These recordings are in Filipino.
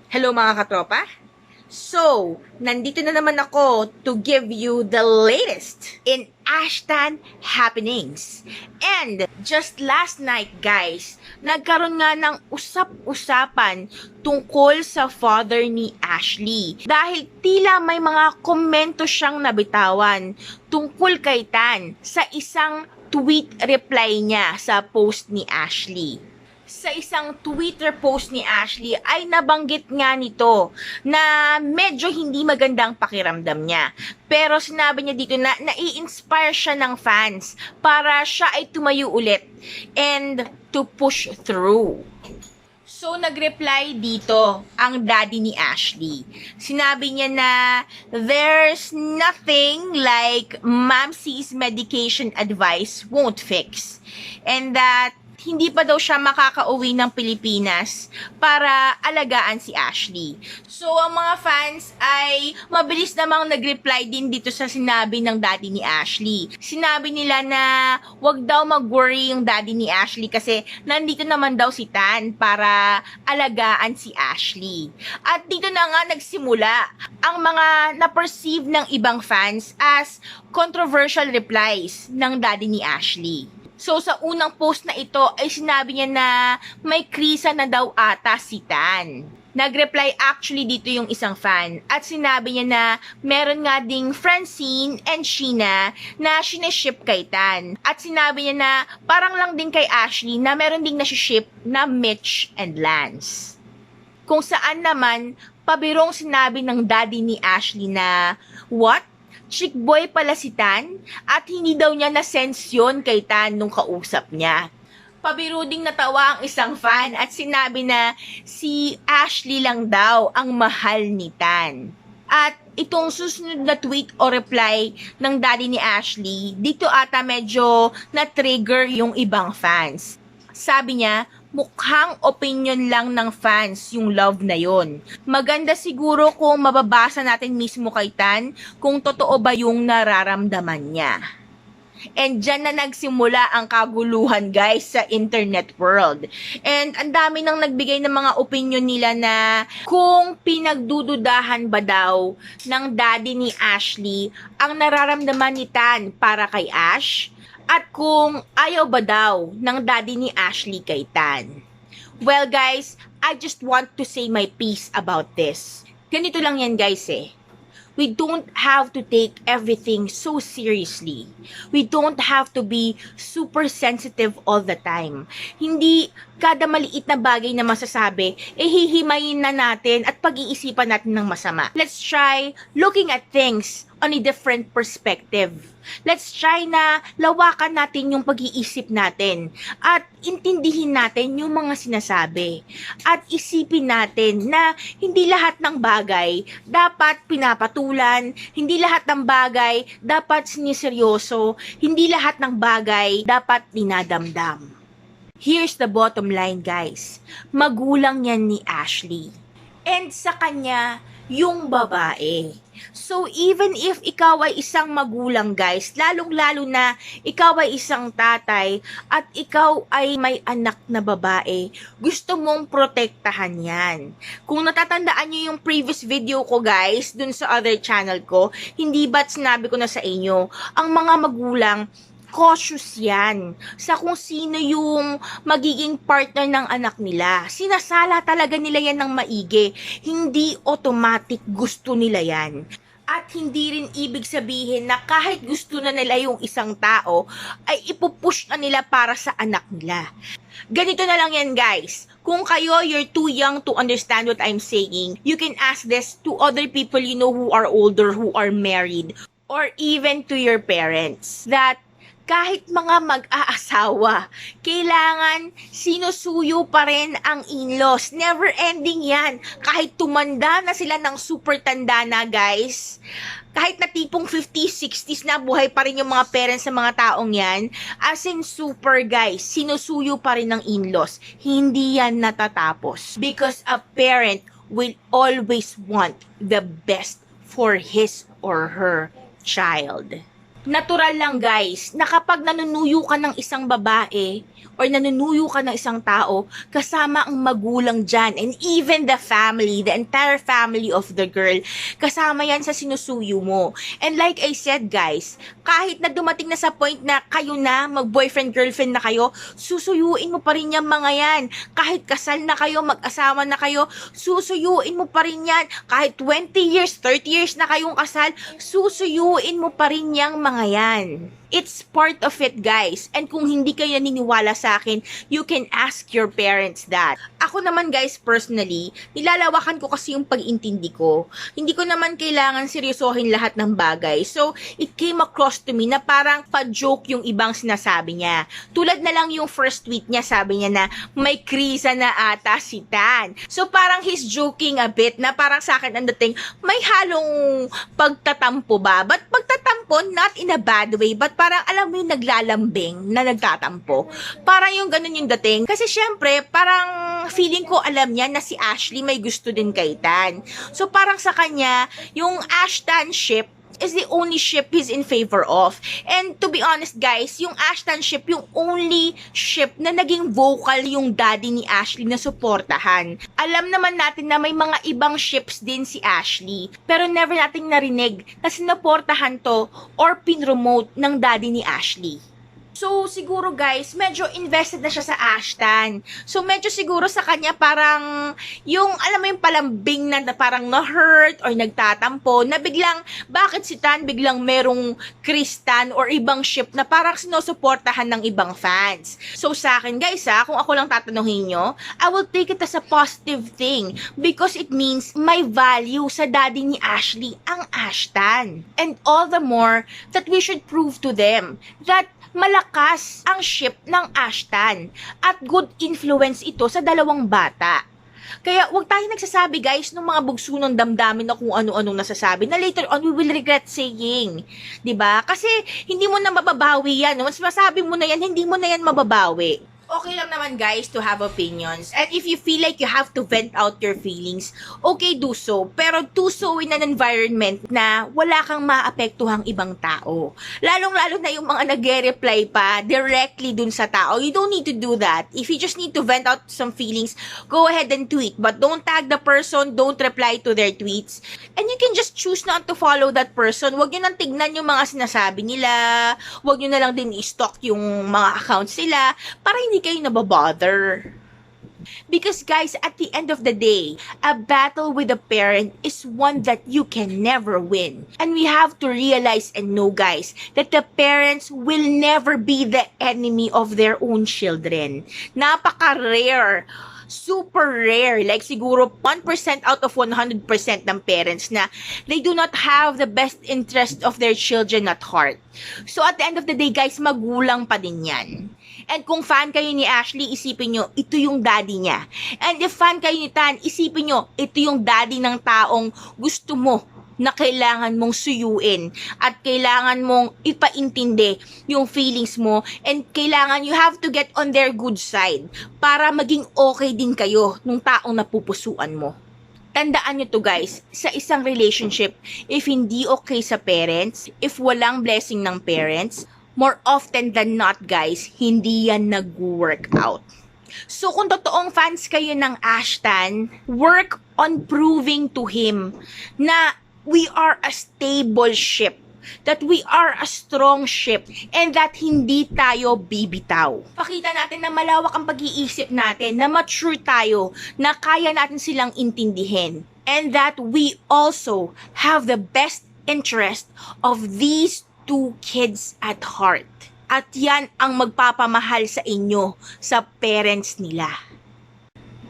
Hello mga katropa! So, nandito na naman ako to give you the latest in Ashtan happenings. And just last night guys, nagkaroon nga ng usap-usapan tungkol sa father ni Ashley. Dahil tila may mga komento siyang nabitawan tungkol kay Tan sa isang tweet reply niya sa post ni Ashley. Sa isang Twitter post ni Ashley ay nabanggit nga nito na medyo hindi magandang pakiramdam niya. Pero sinabi niya dito na nai-inspire siya ng fans para siya ay tumayo ulit and to push through. So, nag-reply dito ang daddy ni Ashley. Sinabi niya na there's nothing like Mamsi's medication advice won't fix. And that hindi pa daw siya makakauwi ng Pilipinas para alagaan si Ashley. So, ang mga fans ay mabilis namang nag-reply din dito sa sinabi ng daddy ni Ashley. Sinabi nila na wag daw mag-worry yung daddy ni Ashley kasi nandito naman daw si Tan para alagaan si Ashley. At dito na nga nagsimula ang mga na-perceive ng ibang fans as controversial replies ng daddy ni Ashley. So, sa unang post na ito ay sinabi niya na may krisa na daw ata si Tan. Nag-reply actually dito yung isang fan at sinabi niya na meron nga ding Francine and Sheena na sinaship kay Tan. At sinabi niya na parang lang din kay Ashley na meron ding nasiship na Mitch and Lance. Kung saan naman, pabirong sinabi ng daddy ni Ashley na, what? Chick boy pala si Tan at hindi daw niya na-sense yun kay Tan nung kausap niya. Pabiro ding natawa ang isang fan at sinabi na si Ashley lang daw ang mahal ni Tan. At itong susunod na tweet o reply ng daddy ni Ashley, dito ata medyo na-trigger yung ibang fans. Sabi niya, mukhang opinion lang ng fans yung love na yon. Maganda siguro kung mababasa natin mismo kay Tan kung totoo ba yung nararamdaman niya. And dyan na nagsimula ang kaguluhan guys sa internet world. And ang dami nang nagbigay ng mga opinion nila na kung pinagdududahan ba daw ng daddy ni Ashley ang nararamdaman ni Tan para kay Ash, at kung ayaw ba daw ng daddy ni Ashley kay Tan. Well guys, I just want to say my piece about this. Ganito lang yan guys eh. We don't have to take everything so seriously. We don't have to be super sensitive all the time. Hindi kada maliit na bagay na masasabi, hihimayin na natin at pag-iisipan natin ng masama. Let's try looking at things on a different perspective. Let's try na lawakan natin yung pag-iisip natin at intindihin natin yung mga sinasabi. At isipin natin na hindi lahat ng bagay dapat pinapatulan, hindi lahat ng bagay dapat siniseryoso, hindi lahat ng bagay dapat dinadamdam. Here's the bottom line guys, magulang yan ni Ashley. And sa kanya, yung babae. So, even if ikaw ay isang magulang guys, lalong-lalo na ikaw ay isang tatay at ikaw ay may anak na babae, gusto mong protektahan yan. Kung natatandaan nyo yung previous video ko guys, dun sa other channel ko, hindi ba't sinabi ko na sa inyo, ang mga magulang, cautious yan sa kung sino yung magiging partner ng anak nila. Sinasala talaga nila yan ng maigi. Hindi automatic gusto nila yan. At hindi rin ibig sabihin na kahit gusto na nila yung isang tao, ay ipupush na nila para sa anak nila. Ganito na lang yan guys. Kung kayo, you're too young to understand what I'm saying, you can ask this to other people you know who are older, who are married, or even to your parents. That kahit mga mag-aasawa, kailangan sinusuyo pa rin ang in-laws. Never ending yan. Kahit tumanda na sila ng super tanda na guys, kahit na tipong 50s, 60s na, buhay pa rin yung mga parents sa mga taong yan, as in super guys, sinusuyo pa rin ng in-laws. Hindi yan natatapos. Because a parent will always want the best for his or her child. Natural lang guys, na kapag nanunuyo ka ng isang babae or nanunuyo ka ng isang tao, kasama ang magulang dyan and even the family, the entire family of the girl, kasama yan sa sinusuyo mo. And like I said guys, kahit na dumating na sa point na kayo na, mag-boyfriend-girlfriend na kayo, susuyuin mo pa rin yan mga yan. Kahit kasal na kayo, mag-asawa na kayo, susuyuin mo pa rin yan. Kahit 20 years, 30 years na kayong kasal, susuyuin mo pa rin yang mga yan. It's part of it, guys. And kung hindi kayo naniniwala sa akin, you can ask your parents that. Ako naman, guys, personally, nilalawakan ko kasi yung pag-intindi ko. Hindi ko naman kailangan seryosohin lahat ng bagay. So, it came across to me na parang pa-joke yung ibang sinasabi niya. Tulad na lang yung first tweet niya, sabi niya na may krisa na ata si Tan. So, parang he's joking a bit na parang sa akin ang dating, may halong pagtatampo ba? But pagtatampo, not in a bad way, but parang alam mo yung naglalambing na nagtatampo. Parang yung ganun yung dating. Kasi syempre, parang feeling ko alam niya na si Ashley may gusto din kay Tan. So parang sa kanya, yung Ashtan ship is the only ship he's in favor of. And to be honest guys, yung Ashtan ship, yung only ship na naging vocal yung daddy ni Ashley na suportahan. Alam naman natin na may mga ibang ships din si Ashley, pero never nating narinig na sinuportahan to or pinromote ng daddy ni Ashley. So, siguro guys, medyo invested na siya sa Ashtan. So, medyo siguro sa kanya parang yung, alam mo yung palambing na parang na-hurt or nagtatampo, na biglang, bakit si Tan biglang merong Kristan or ibang ship na parang sinusuportahan ng ibang fans. So, sa akin guys kung ako lang tatanungin nyo, I will take it as a positive thing because it means may value sa daddy ni Ashley ang Ashtan. And all the more that we should prove to them that malakas ang ship ng Ashtan at good influence ito sa dalawang bata. Kaya wag tayo nagsasabi guys ng mga bugso ng damdamin na kung ano-anong nasasabi na later on we will regret saying. 'Di ba? Kasi hindi mo na mababawi yan. Once masabi mo na yan, hindi mo na yan mababawi. Okay lang naman guys to have opinions. And if you feel like you have to vent out your feelings, okay, do so. Pero do so in an environment na wala kang maapektuhang ibang tao. Lalong-lalo na yung mga nag-reply pa directly dun sa tao. You don't need to do that. If you just need to vent out some feelings, go ahead and tweet. But don't tag the person, don't reply to their tweets. And you can just choose not to follow that person. Huwag nyo nang tignan yung mga sinasabi nila. Huwag nyo na lang din i-stalk yung mga accounts nila para hindi kayo nababother. Because guys, at the end of the day, a battle with a parent is one that you can never win. And we have to realize and know guys, that the parents will never be the enemy of their own children. Napaka-rare. Super rare. Like siguro 1% out of 100% ng parents na they do not have the best interest of their children at heart. So at the end of the day guys, magulang pa din yan. And kung fan kayo ni Ashley, isipin nyo, ito yung daddy niya. And if fan kayo ni Tan, isipin nyo, ito yung daddy ng taong gusto mo na kailangan mong suyuin at kailangan mong ipaintindi yung feelings mo and kailangan you have to get on their good side para maging okay din kayo nung taong napupusuan mo. Tandaan nyo to guys, sa isang relationship, if hindi okay sa parents, if walang blessing ng parents, more often than not guys, hindi yan nag-work out. So kung totoong fans kayo ng Ashtan, work on proving to him na we are a stable ship, that we are a strong ship, and that hindi tayo bibitaw. Pakita natin na malawak ang pag-iisip natin, na mature tayo, na kaya natin silang intindihin, and that we also have the best interest of these two kids at heart. At yan ang magpapamahal sa inyo, sa parents nila.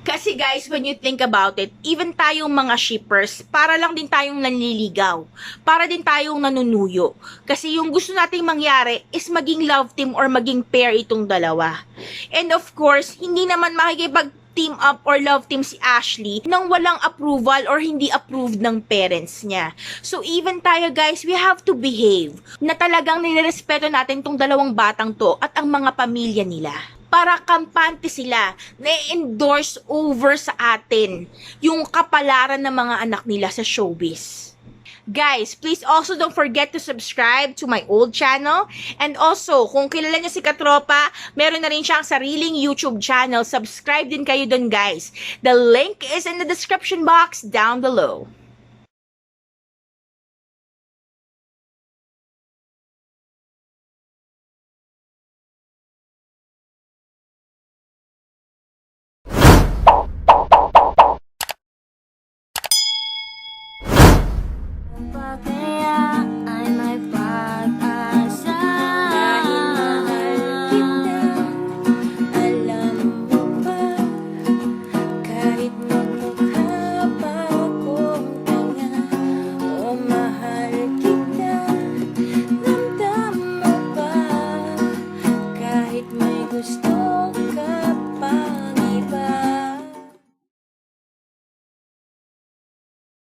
Kasi guys, when you think about it, even tayong mga shippers, para lang din tayong nanliligaw. Para din tayong nanunuyo. Kasi yung gusto nating mangyari is maging love team or maging pair itong dalawa. And of course, hindi naman makikipag team up or love team si Ashley nang walang approval or hindi approved ng parents niya. So even tayo guys, we have to behave na talagang nirerespeto natin tong dalawang batang to at ang mga pamilya nila. Para kampante sila, na-endorse over sa atin yung kapalaran ng mga anak nila sa showbiz. Guys, please also don't forget to subscribe to my old channel. And also, kung kilala niyo si Katropa, meron na rin siyang sariling YouTube channel. Subscribe din kayo dun, guys. The link is in the description box down below. Bakit